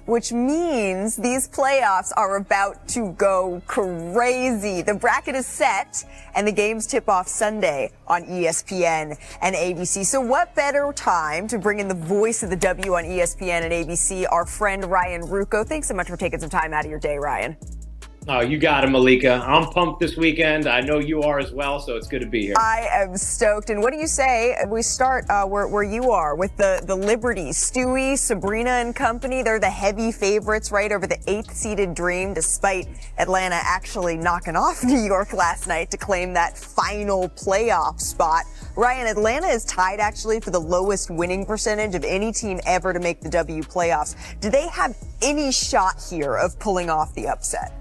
which means these playoffs are about to go crazy. The bracket is set, and the games tip off Sunday on ESPN and ABC. So what better time to bring in the voice of the W on ESPN and ABC, our friend Ryan Ruocco. Thanks so much for taking some time out of your day, Ryan. Oh, you got it, Malika. I'm pumped this weekend. I know you are as well, so it's good to be here. I am stoked. And what do you say we start where you are with the Liberties? Stewie, Sabrina, and company, they're the heavy favorites, right, over the 8th-seeded Dream, despite Atlanta actually knocking off New York last night to claim that final playoff spot. Ryan, Atlanta is tied actually for the lowest winning percentage of any team ever to make the W playoffs. Do they have any shot here of pulling off the upset?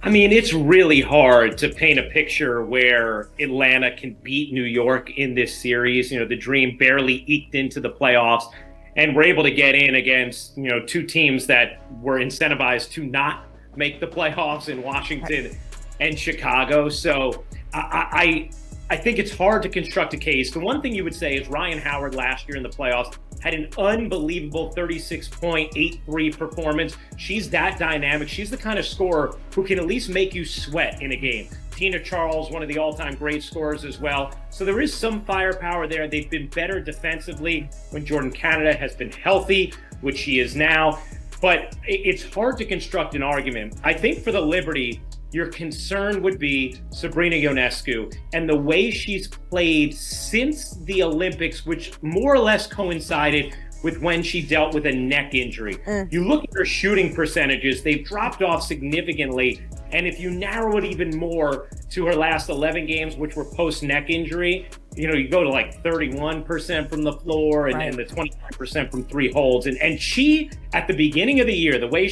I mean, it's really hard to paint a picture where Atlanta can beat New York in this series. You know, the Dream barely eked into the playoffs and were able to get in against, two teams that were incentivized to not make the playoffs in Washington and Chicago. So I think it's hard to construct a case. The one thing you would say is Ryan Howard last year in the playoffs had an unbelievable 36.83 performance. She's that dynamic. She's the kind of scorer who can at least make you sweat in a game. Tina Charles, one of the all-time great scorers as well. So there is some firepower there. They've been better defensively when Jordan Canada has been healthy, which she is now. But it's hard to construct an argument. I think for the Liberty, your concern would be Sabrina Ionescu and the way she's played since the Olympics, which more or less coincided with when she dealt with a neck injury. You look at her shooting percentages, they've dropped off significantly. And if you narrow it even more to her last 11 games, which were post-neck injury, you go to like 31% from the floor and the 25% from three holds. And she, at the beginning of the year, the way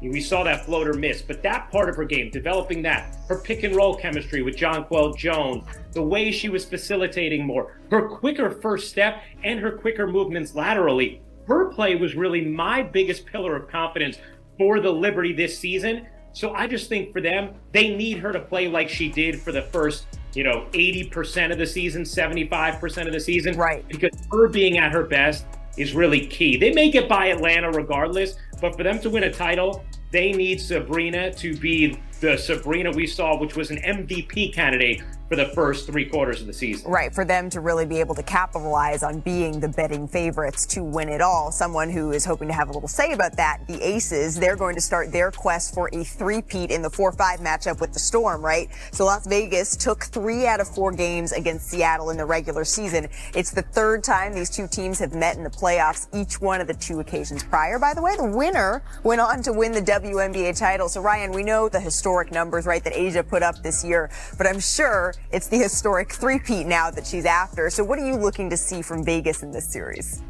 we saw that floater miss, but that part of her game, developing that, her pick and roll chemistry with Jonquel Jones, the way she was facilitating more, her quicker first step and her quicker movements laterally, her play was really my biggest pillar of confidence for the Liberty this season. So I just think for them, they need her to play like she did for the first, 80% of the season, 75% of the season. Right. Because her being at her best is really key. They may get by Atlanta regardless, but for them to win a title, they need Sabrina to be the Sabrina we saw, which was an MVP candidate for the first 3 quarters of the season. Right, for them to really be able to capitalize on being the betting favorites to win it all. Someone who is hoping to have a little say about that, the Aces, they're going to start their quest for a three-peat in the 4-5 matchup with the Storm, right? So Las Vegas took 3 out of 4 games against Seattle in the regular season. It's the 3rd time these two teams have met in the playoffs, each one of the 2 occasions prior. By the way, the winner went on to win the WNBA title. So Ryan, we know the historic numbers, right, that Asia put up this year, but I'm sure it's the historic three-peat now that she's after. So what are you looking to see from Vegas in this series?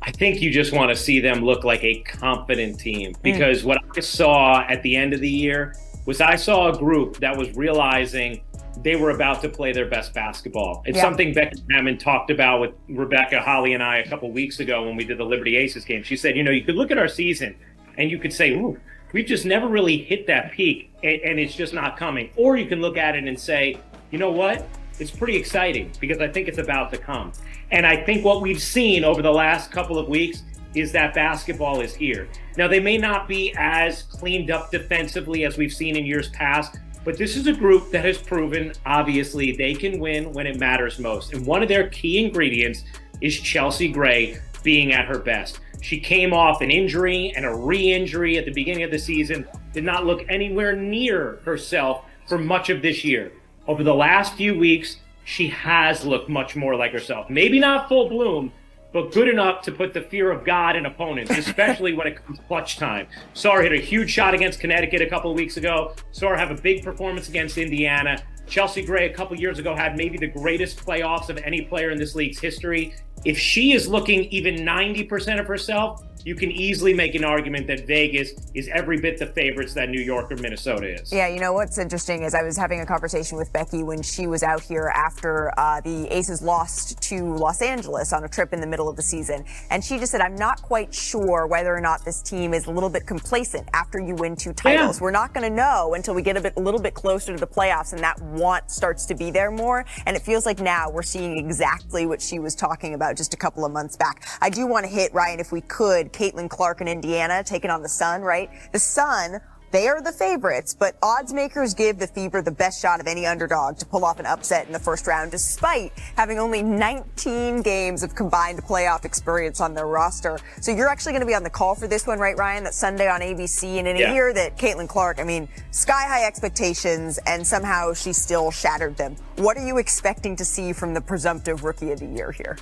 I think you just want to see them look like a confident team, because what I saw at the end of the year was I saw a group that was realizing they were about to play their best basketball. It's something Becky Hammond talked about with Rebecca, Holly, and I a couple weeks ago when we did the Liberty Aces game. She said, you could look at our season and you could say, ooh, we've just never really hit that peak and it's just not coming. Or you can look at it and say, you know what? It's pretty exciting because I think it's about to come. And I think what we've seen over the last couple of weeks is that basketball is here. Now, they may not be as cleaned up defensively as we've seen in years past, but this is a group that has proven, obviously, they can win when it matters most. And one of their key ingredients is Chelsea Gray being at her best. She came off an injury and a re-injury at the beginning of the season, did not look anywhere near herself for much of this year. Over the last few weeks, she has looked much more like herself. Maybe not full bloom, but good enough to put the fear of God in opponents, especially when it comes clutch time. Saw her hit a huge shot against Connecticut a couple of weeks ago. Saw her have a big performance against Indiana. Chelsea Gray a couple years ago had maybe the greatest playoffs of any player in this league's history. If she is looking even 90% of herself, you can easily make an argument that Vegas is every bit the favorites that New York or Minnesota is. Yeah, you know what's interesting is I was having a conversation with Becky when she was out here after the Aces lost to Los Angeles on a trip in the middle of the season. And she just said, I'm not quite sure whether or not this team is a little bit complacent after you win 2 titles. We're not going to know until we get a little bit closer to the playoffs and that want starts to be there more. And it feels like now we're seeing exactly what she was talking about just a couple of months back. I do want to hit, Ryan, if we could, Caitlin Clark in Indiana taking on the Sun, right? The Sun, they are the favorites, but odds makers give the Fever the best shot of any underdog to pull off an upset in the first round, despite having only 19 games of combined playoff experience on their roster. So you're actually going to be on the call for this one, right, Ryan? That's Sunday on ABC. And in a year that Caitlin Clark, I mean, sky-high expectations, and somehow she still shattered them. What are you expecting to see from the presumptive Rookie of the Year here?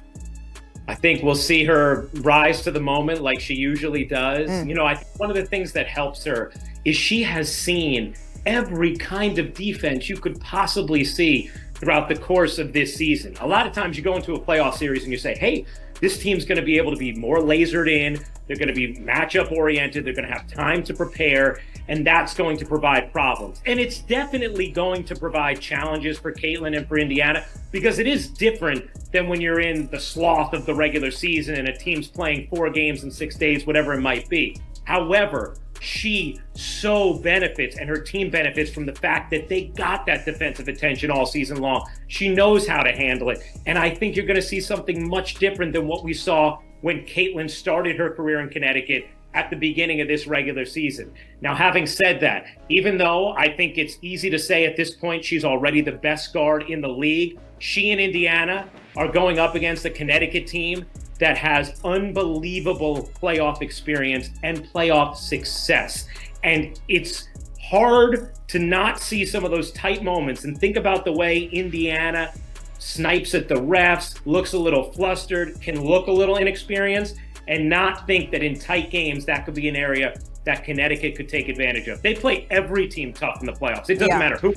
I think we'll see her rise to the moment like she usually does. You know, I think one of the things that helps her is she has seen every kind of defense you could possibly see throughout the course of this season. A lot of times you go into a playoff series and you say, hey, this team's going to be able to be more lasered in. They're going to be matchup oriented. They're going to have time to prepare, and that's going to provide problems. And it's definitely going to provide challenges for Caitlin and for Indiana, because it is different than when you're in the sloth of the regular season and a team's playing 4 games in 6 days, whatever it might be. However, she so benefits, and her team benefits, from the fact that they got that defensive attention all season long. She knows how to handle it. And I think you're going to see something much different than what we saw when Caitlin started her career in Connecticut at the beginning of this regular season. Now, having said that, even though I think it's easy to say at this point she's already the best guard in the league, she and Indiana are going up against a Connecticut team that has unbelievable playoff experience and playoff success. And it's hard to not see some of those tight moments and think about the way Indiana snipes at the refs, looks a little flustered, can look a little inexperienced, and not think that in tight games that could be an area that Connecticut could take advantage of. They play every team tough in the playoffs. It doesn't matter who,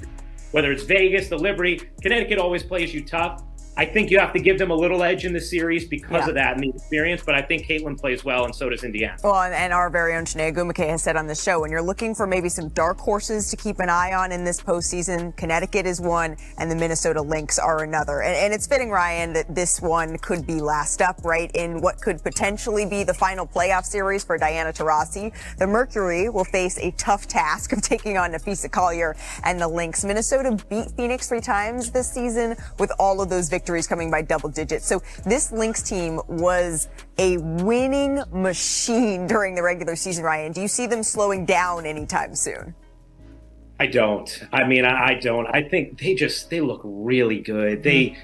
whether it's Vegas, the Liberty, Connecticut always plays you tough. I think you have to give them a little edge in the series because of that and the experience, but I think Caitlin plays well, and so does Indiana. Well, and our very own Shanae Gumake has said on the show, when you're looking for maybe some dark horses to keep an eye on in this postseason, Connecticut is one, and the Minnesota Lynx are another. And it's fitting, Ryan, that this one could be last up, right, in what could potentially be the final playoff series for Diana Taurasi. The Mercury will face a tough task of taking on Nafisa Collier and the Lynx. Minnesota beat Phoenix 3 times this season, with all of those victories coming by double digits. So this Lynx team was a winning machine during the regular season, Ryan. Do you see them slowing down anytime soon? I don't. I mean, I don't. I think they look really good. They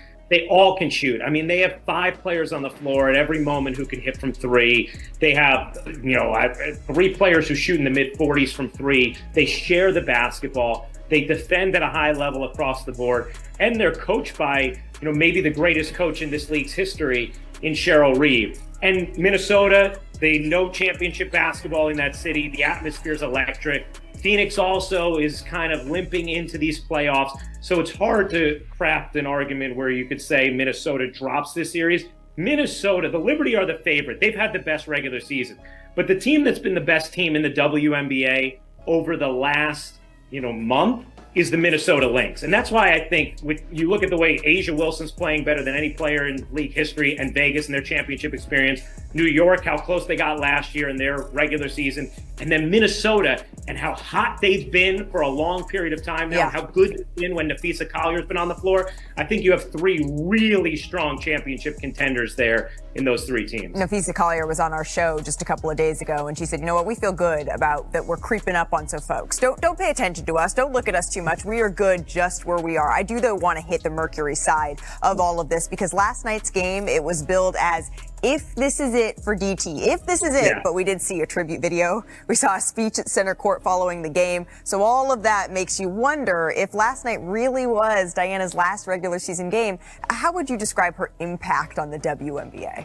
all can shoot. I mean, they have 5 players on the floor at every moment who can hit from 3. They have, 3 players who shoot in the mid-40s from 3. They share the basketball. They defend at a high level across the board, and they're coached by, maybe the greatest coach in this league's history in Cheryl Reeve. And Minnesota, they know championship basketball in that city. The atmosphere is electric. Phoenix also is kind of limping into these playoffs. So it's hard to craft an argument where you could say Minnesota drops this series. Minnesota, the Liberty are the favorite. They've had the best regular season. But the team that's been the best team in the WNBA over the last month is the Minnesota Lynx. And that's why I think when you look at the way Asia Wilson's playing better than any player in league history, and Vegas and their championship experience, New York, how close they got last year in their regular season, and then Minnesota and how hot they've been for a long period of time now, and how good they've been when Nafisa Collier's been on the floor. I think you have 3 really strong championship contenders there in those 3 teams. Nafisa Collier was on our show just a couple of days ago, and she said, you know what, we feel good about that we're creeping up on some folks. Don't pay attention to us. Don't look at us too much. We are good just where we are. I do, though, want to hit the Mercury side of all of this, because last night's game, it was billed as if this is it for DT, if this is it, but we did see a tribute video. We saw a speech at center court following the game. So all of that makes you wonder if last night really was Diana's last regular season game. How would you describe her impact on the WNBA?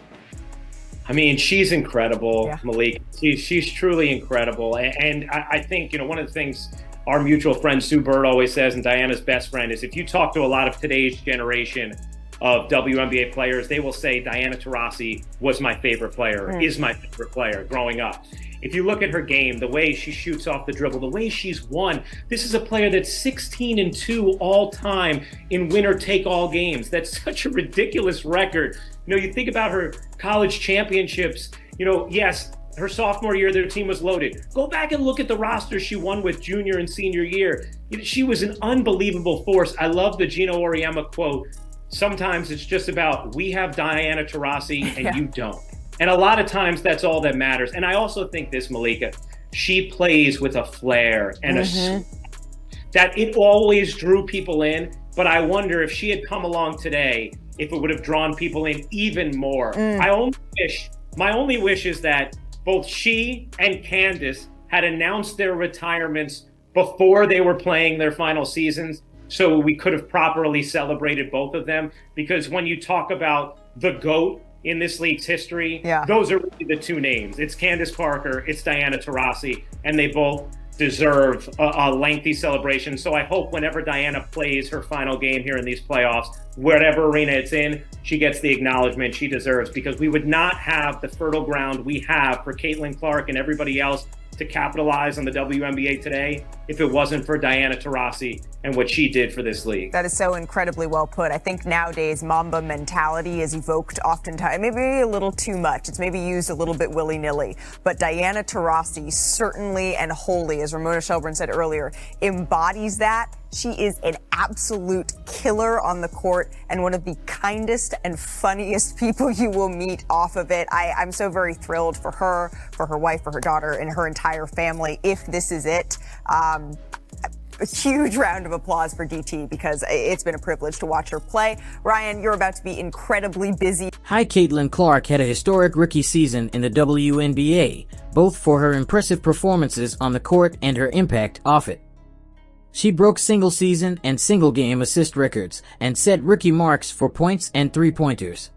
I mean, she's incredible, Malika. She's truly incredible. And I think, one of the things our mutual friend Sue Bird always says, and Diana's best friend, is if you talk to a lot of today's generation of WNBA players, they will say Diana Taurasi was my favorite player, is my favorite player growing up. If you look at her game, the way she shoots off the dribble, the way she's won, this is a player that's 16-2 all time in winner-take-all games. That's such a ridiculous record. You think about her college championships, yes, her sophomore year, their team was loaded. Go back and look at the roster she won with junior and senior year. She was an unbelievable force. I love the Gino Auriemma quote. Sometimes it's just about, we have Diana Taurasi and you don't. And a lot of times that's all that matters. And I also think this, Malika, she plays with a flair and that it always drew people in. But I wonder if she had come along today, if it would have drawn people in even more. My only wish is that both she and Candace had announced their retirements before they were playing their final seasons, so we could have properly celebrated both of them. Because when you talk about the GOAT in this league's history, those are really the two names. It's Candace Parker, it's Diana Taurasi, and they both deserve a lengthy celebration. So I hope whenever Diana plays her final game here in these playoffs, whatever arena it's in, she gets the acknowledgement she deserves, because we would not have the fertile ground we have for Caitlin Clark and everybody else to capitalize on the WNBA today if it wasn't for Diana Taurasi and what she did for this league. That is so incredibly well put. I think nowadays Mamba mentality is evoked oftentimes, maybe a little too much. It's maybe used a little bit willy-nilly. But Diana Taurasi certainly and wholly, as Ramona Shelburne said earlier, embodies that. She is an absolute killer on the court and one of the kindest and funniest people you will meet off of it. I'm so very thrilled for her wife, for her daughter, and her entire family, if this is it. A huge round of applause for DT, because it's been a privilege to watch her play. Ryan, you're about to be incredibly busy. Hi, Caitlin Clark had a historic rookie season in the WNBA, both for her impressive performances on the court and her impact off it. She broke single-season and single-game assist records and set rookie marks for points and three-pointers.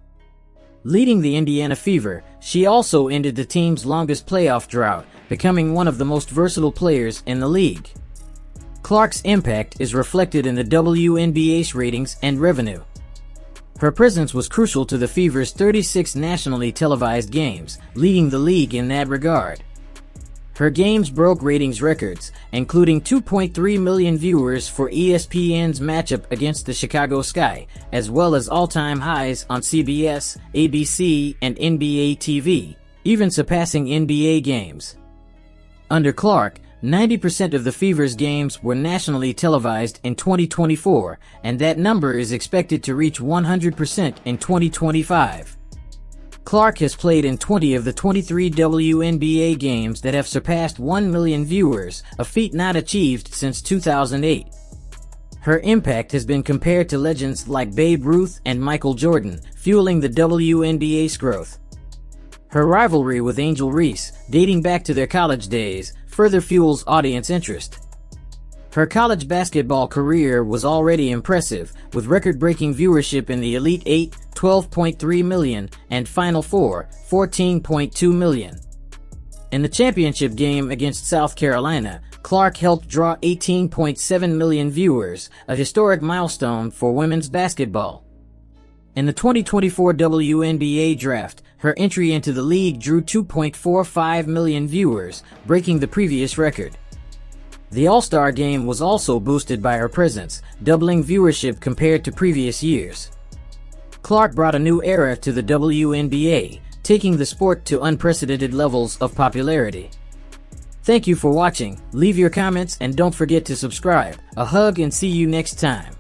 Leading the Indiana Fever, she also ended the team's longest playoff drought, becoming one of the most versatile players in the league. Clark's impact is reflected in the WNBA's ratings and revenue. Her presence was crucial to the Fever's 36 nationally televised games, leading the league in that regard. Her games broke ratings records, including 2.3 million viewers for ESPN's matchup against the Chicago Sky, as well as all-time highs on CBS, ABC, and NBA TV, even surpassing NBA games. Under Clark, 90% of the Fever's games were nationally televised in 2024, and that number is expected to reach 100% in 2025. Clark has played in 20 of the 23 WNBA games that have surpassed 1 million viewers, a feat not achieved since 2008. Her impact has been compared to legends like Babe Ruth and Michael Jordan, fueling the WNBA's growth. Her rivalry with Angel Reese, dating back to their college days, further fuels audience interest. Her college basketball career was already impressive, with record-breaking viewership in the Elite Eight, 12.3 million, and Final Four, 14.2 million. In the championship game against South Carolina, Clark helped draw 18.7 million viewers, a historic milestone for women's basketball. In the 2024 WNBA draft, her entry into the league drew 2.45 million viewers, breaking the previous record. The All-Star Game was also boosted by her presence, doubling viewership compared to previous years. Clark brought a new era to the WNBA, taking the sport to unprecedented levels of popularity. Thank you for watching. Leave your comments and don't forget to subscribe. A hug and see you next time.